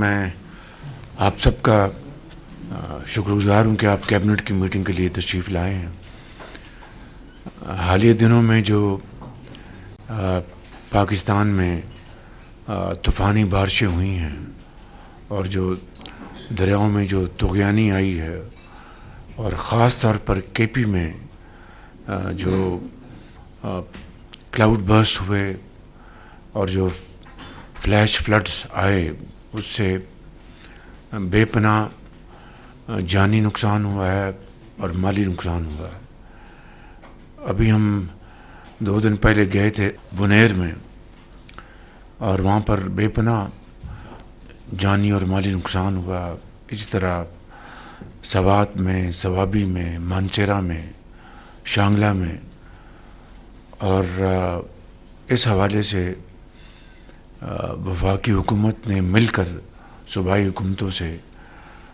میں آپ سب کا شکر گزار ہوں کہ آپ کیبنٹ کی میٹنگ کے لیے تشریف لائے ہیں۔ حالیہ دنوں میں جو پاکستان میں طوفانی بارشیں ہوئی ہیں اور جو دریاؤں میں جو طغیانی آئی ہے، اور خاص طور پر کے پی میں جو کلاؤڈ برسٹ ہوئے اور جو فلیش فلڈز آئے، اس سے بے پناہ جانی نقصان ہوا ہے اور مالی نقصان ہوا ہے۔ ابھی ہم 2 دن پہلے گئے تھے بنیر میں، اور وہاں پر بے پناہ جانی اور مالی نقصان ہوا۔ اسی طرح سوات میں، سوابی میں، مانچیرہ میں، شانگلہ میں، اور اس حوالے سے وفاقی حکومت نے مل کر صوبائی حکومتوں سے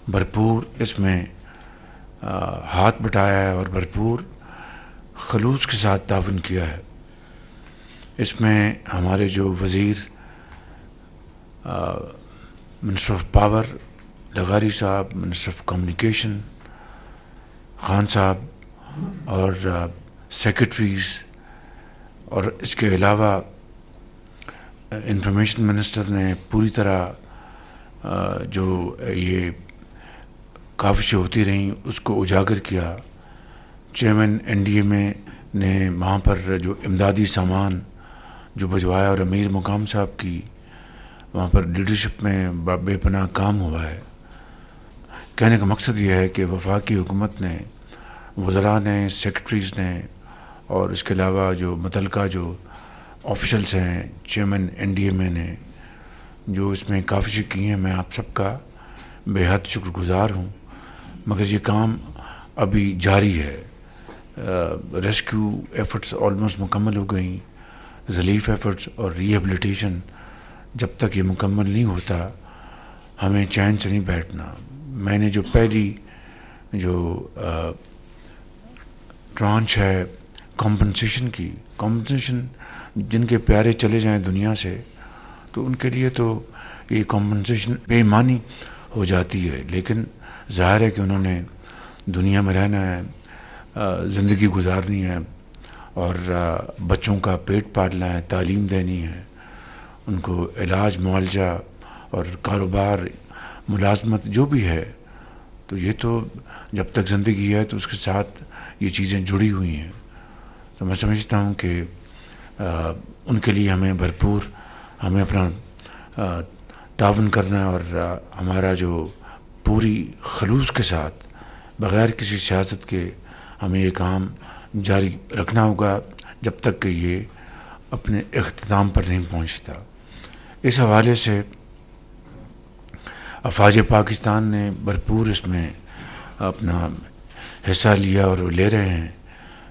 بھرپور اس میں ہاتھ بٹایا ہے اور بھرپور خلوص کے ساتھ تعاون کیا ہے۔ اس میں ہمارے جو وزیر منسٹر آف پاور لغاری صاحب، منسٹر آف کمیونیکیشن خان صاحب، اور سیکرٹریز، اور اس کے علاوہ انفارمیشن منسٹر نے پوری طرح جو یہ کاوشیں ہوتی رہیں اس کو اجاگر کیا۔ چیئرمین این ڈی اے نے وہاں پر جو امدادی سامان جو بھجوایا، اور امیر مقام صاحب کی وہاں پر لیڈرشپ میں بے پناہ کام ہوا ہے۔ کہنے کا مقصد یہ ہے کہ وفاقی حکومت نے، وزراء نے، سیکرٹریز نے، اور اس کے علاوہ جو متعلقہ جو آفیشلز ہیں، چیئرمین این ڈی اے نے جو اس میں کاوشیں کی ہیں، میں آپ سب کا بے حد شکر گزار ہوں۔ مگر یہ کام ابھی جاری ہے۔ ریسکیو ایفرٹس آلموسٹ مکمل ہو گئیں، ریلیف ایفرٹس اور ریہیبلیٹیشن جب تک یہ مکمل نہیں ہوتا ہمیں چین سے نہیں بیٹھنا۔ میں نے جو پہلی جو ٹرانچ ہے کمپنسیشن جن کے پیارے چلے جائیں دنیا سے، تو ان کے لیے تو یہ کمپنسیشن بے معنی ہو جاتی ہے، لیکن ظاہر ہے کہ انہوں نے دنیا میں رہنا ہے، زندگی گزارنی ہے، اور بچوں کا پیٹ پالنا ہے، تعلیم دینی ہے، ان کو علاج معالجہ اور کاروبار، ملازمت جو بھی ہے، تو یہ تو جب تک زندگی ہے تو اس کے ساتھ یہ چیزیں جڑی ہوئی ہیں۔ تو میں سمجھتا ہوں کہ ان کے لیے ہمیں اپنا تعاون کرنا ہے، اور ہمارا جو پوری خلوص کے ساتھ بغیر کسی سیاست کے ہمیں یہ کام جاری رکھنا ہوگا جب تک کہ یہ اپنے اختتام پر نہیں پہنچتا۔ اس حوالے سے افواج پاکستان نے بھرپور اس میں اپنا حصہ لیا اور لے رہے ہیں۔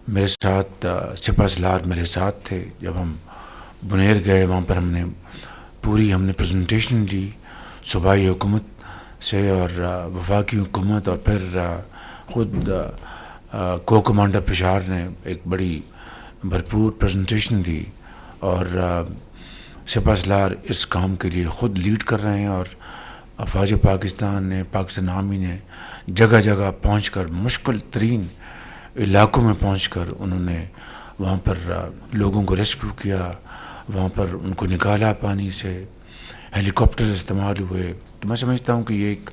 میرے ساتھ سپہ سالار میرے ساتھ تھے جب ہم بنیر گئے۔ وہاں پر ہم نے پریزنٹیشن لی صوبائی حکومت سے اور وفاقی حکومت، اور پھر خود کو کمانڈر پشاور نے ایک بڑی بھرپور پریزنٹیشن دی، اور سپہ سالار اس کام کے لیے خود لیڈ کر رہے ہیں، اور افواج پاکستان نے، پاکستان آرمی نے جگہ جگہ پہنچ کر، مشکل ترین علاقوں میں پہنچ کر انہوں نے وہاں پر لوگوں کو ریسکیو کیا، وہاں پر ان کو نکالا پانی سے، ہیلی کاپٹر استعمال ہوئے۔ تو میں سمجھتا ہوں کہ یہ ایک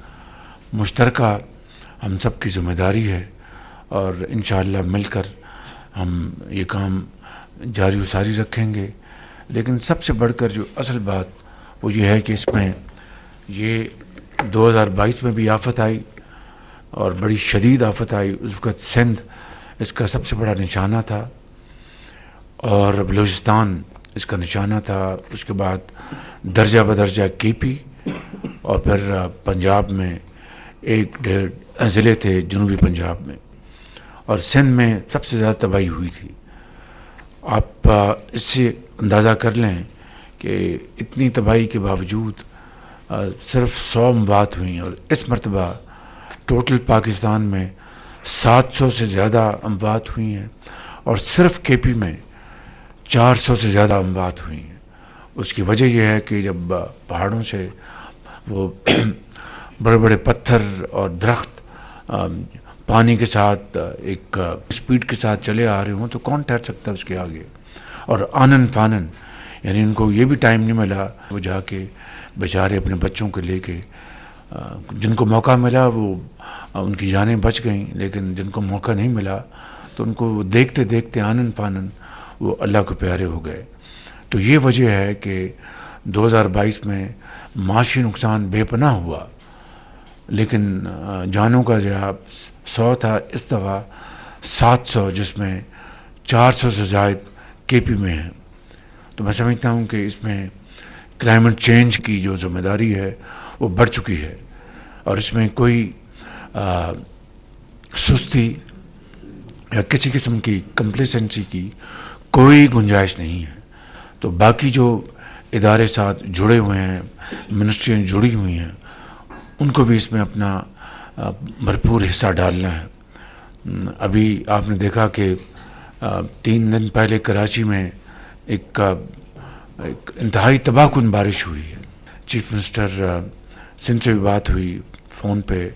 مشترکہ ہم سب کی ذمہ داری ہے، اور انشاءاللہ مل کر ہم یہ کام جاری و ساری رکھیں گے۔ لیکن سب سے بڑھ کر جو اصل بات وہ یہ ہے کہ اس میں یہ 2022 میں بھی آفت آئی، اور بڑی شدید آفت آئی۔ اس وقت سندھ اس کا سب سے بڑا نشانہ تھا، اور بلوچستان اس کا نشانہ تھا، اس کے بعد درجہ بدرجہ کے پی، اور پھر پنجاب میں 1-1.5 ضلع تھے جنوبی پنجاب میں، اور سندھ میں سب سے زیادہ تباہی ہوئی تھی۔ آپ اس سے اندازہ کر لیں کہ اتنی تباہی کے باوجود صرف 100 اموات ہوئیں، اور اس مرتبہ ٹوٹل پاکستان میں 700 سے زیادہ اموات ہوئی ہیں، اور صرف کے پی میں 400 سے زیادہ اموات ہوئی ہیں۔ اس کی وجہ یہ ہے کہ جب پہاڑوں سے وہ بڑے بڑے پتھر اور درخت پانی کے ساتھ ایک سپیڈ کے ساتھ چلے آ رہے ہوں تو کون ٹھہر سکتا ہے اس کے آگے. اور آنن فانن، یعنی ان کو یہ بھی ٹائم نہیں ملا، وہ جا کے بیچارے اپنے بچوں کو لے کے، جن کو موقع ملا وہ ان کی جانیں بچ گئیں، لیکن جن کو موقع نہیں ملا تو ان کو دیکھتے دیکھتے آنن فانن وہ اللہ کو پیارے ہو گئے. تو یہ وجہ ہے کہ 2022 میں معاشی نقصان بے پناہ ہوا، لیکن جانوں کا ضیاع 100 تھا، اس دفعہ 700، جس میں 400 سے زائد کے پی میں ہیں. تو میں سمجھتا ہوں کہ اس میں کلائمیٹ چینج کی جو ذمہ داری ہے وہ بڑھ چکی ہے، اور اس میں کوئی سستی یا کسی قسم کی کمپلیسنسی کی کوئی گنجائش نہیں ہے. تو باقی جو ادارے ساتھ جڑے ہوئے ہیں، منسٹریاں جڑی ہوئی ہیں، ان کو بھی اس میں اپنا بھرپور حصہ ڈالنا ہے. ابھی آپ نے دیکھا کہ 3 دن پہلے کراچی میں ایک انتہائی تباہ کن بارش ہوئی ہے. چیف منسٹر سندھ سے بھی بات ہوئی فون پہ،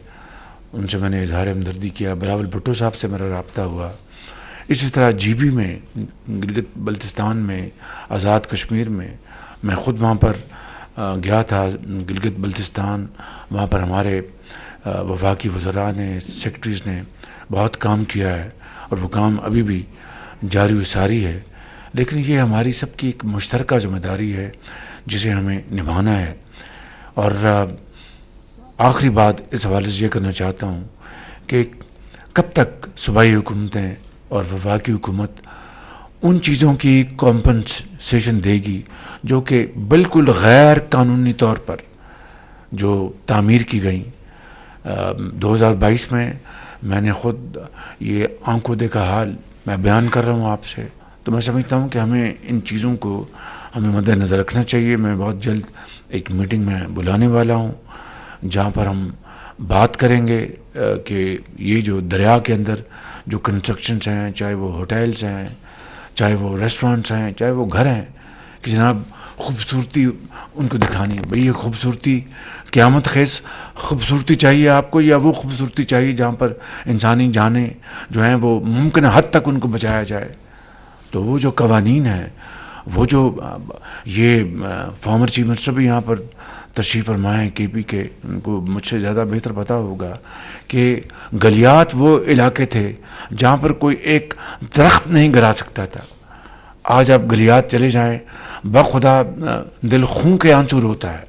ان سے میں نے اظہار ہمدردی کیا. بلاول بھٹو صاحب سے میرا رابطہ ہوا. اسی طرح جی بی میں، گلگت بلتستان میں، آزاد کشمیر میں خود وہاں پر گیا تھا گلگت بلتستان. وہاں پر ہمارے وفاقی وزراء نے، سیکرٹریز نے بہت کام کیا ہے، اور وہ کام ابھی بھی جاری و ساری ہے. لیکن یہ ہماری سب کی ایک مشترکہ ذمہ داری ہے جسے ہمیں نبھانا ہے. اور آخری بات اس حوالے سے یہ کرنا چاہتا ہوں کہ کب تک صوبائی حکومتیں اور وفاقی حکومت ان چیزوں کی کمپنسیشن دے گی جو کہ بالکل غیر قانونی طور پر جو تعمیر کی گئیں. 2022 میں نے خود یہ آنکھوں دیکھا حال میں بیان کر رہا ہوں آپ سے. تو میں سمجھتا ہوں کہ ہمیں ان چیزوں کو ہمیں مد نظر رکھنا چاہیے. میں بہت جلد ایک میٹنگ میں بلانے والا ہوں جہاں پر ہم بات کریں گے کہ یہ جو دریا کے اندر جو کنسٹرکشنس ہیں، چاہے وہ ہوٹلس ہیں، چاہے وہ ریسٹورنٹس ہیں، چاہے وہ گھر ہیں، کہ جناب خوبصورتی ان کو دکھانی ہے. بھئی یہ خوبصورتی قیامت خیز خوبصورتی چاہیے آپ کو، یا وہ خوبصورتی چاہیے جہاں پر انسانی جانیں جو ہیں وہ ممکن حد تک ان کو بچایا جائے. تو وہ جو قوانین ہیں، وہ جو یہ فارمر چیف منسٹر بھی یہاں پر تشریف فرمائے ہیں کے پی کے، ان کو مجھ سے زیادہ بہتر پتہ ہوگا کہ گلیات وہ علاقے تھے جہاں پر کوئی ایک درخت نہیں گرا سکتا تھا. آج آپ گلیات چلے جائیں، بخدا دل خون کے آنسو روتا ہے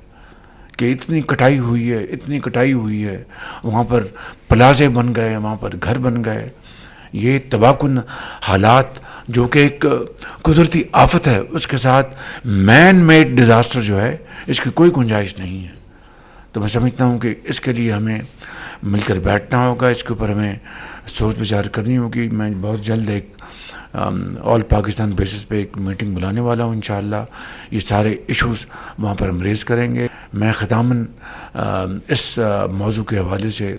کہ اتنی کٹائی ہوئی ہے، اتنی کٹائی ہوئی ہے. وہاں پر پلازے بن گئے، وہاں پر گھر بن گئے. یہ تباہ کن حالات جو کہ ایک قدرتی آفت ہے، اس کے ساتھ مین میڈ ڈیزاسٹر جو ہے، اس کی کوئی گنجائش نہیں ہے. تو میں سمجھتا ہوں کہ اس کے لیے ہمیں مل کر بیٹھنا ہوگا، اس کے اوپر ہمیں سوچ بچار کرنی ہوگی. میں بہت جلد ایک آل پاکستان بیسس پہ ایک میٹنگ بلانے والا ہوں انشاءاللہ. یہ سارے ایشوز وہاں پر ہم ریز کریں گے. میں ختاماً اس موضوع کے حوالے سے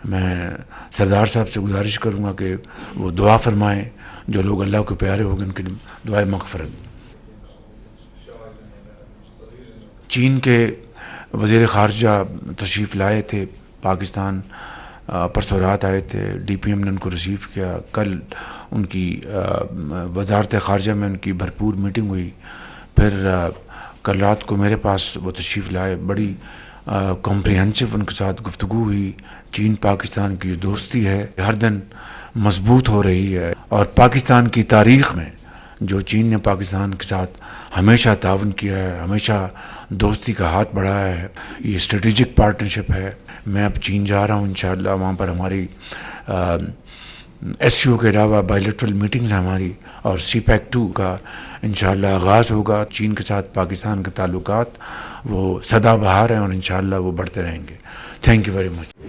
میں سردار صاحب سے گزارش کروں گا کہ وہ دعا فرمائیں. جو لوگ اللہ کو پیارے ہو گئے ان کے دعائے مغفرت. چین کے وزیر خارجہ تشریف لائے تھے پاکستان، پرسوں رات آئے تھے. ڈی پی ایم نے ان کو ریسیو کیا. کل ان کی وزارت خارجہ میں ان کی بھرپور میٹنگ ہوئی. پھر کل رات کو میرے پاس وہ تشریف لائے. بڑی کمپریہنسو ان کے ساتھ گفتگو ہوئی. چین پاکستان کی جو دوستی ہے ہر دن مضبوط ہو رہی ہے، اور پاکستان کی تاریخ میں جو چین نے پاکستان کے ساتھ ہمیشہ تعاون کیا ہے، ہمیشہ دوستی کا ہاتھ بڑھایا ہے، یہ اسٹریٹجک پارٹنرشپ ہے. میں اب چین جا رہا ہوں انشاءاللہ. وہاں پر ہماری ایس سی او کے علاوہ بائیلیٹرل میٹنگز ہیں ہماری، اور سی پیک 2 کا انشاءاللہ آغاز ہوگا. چین کے ساتھ پاکستان کے تعلقات وہ سدا بہار ہیں اور انشاءاللہ وہ بڑھتے رہیں گے. Thank you very much.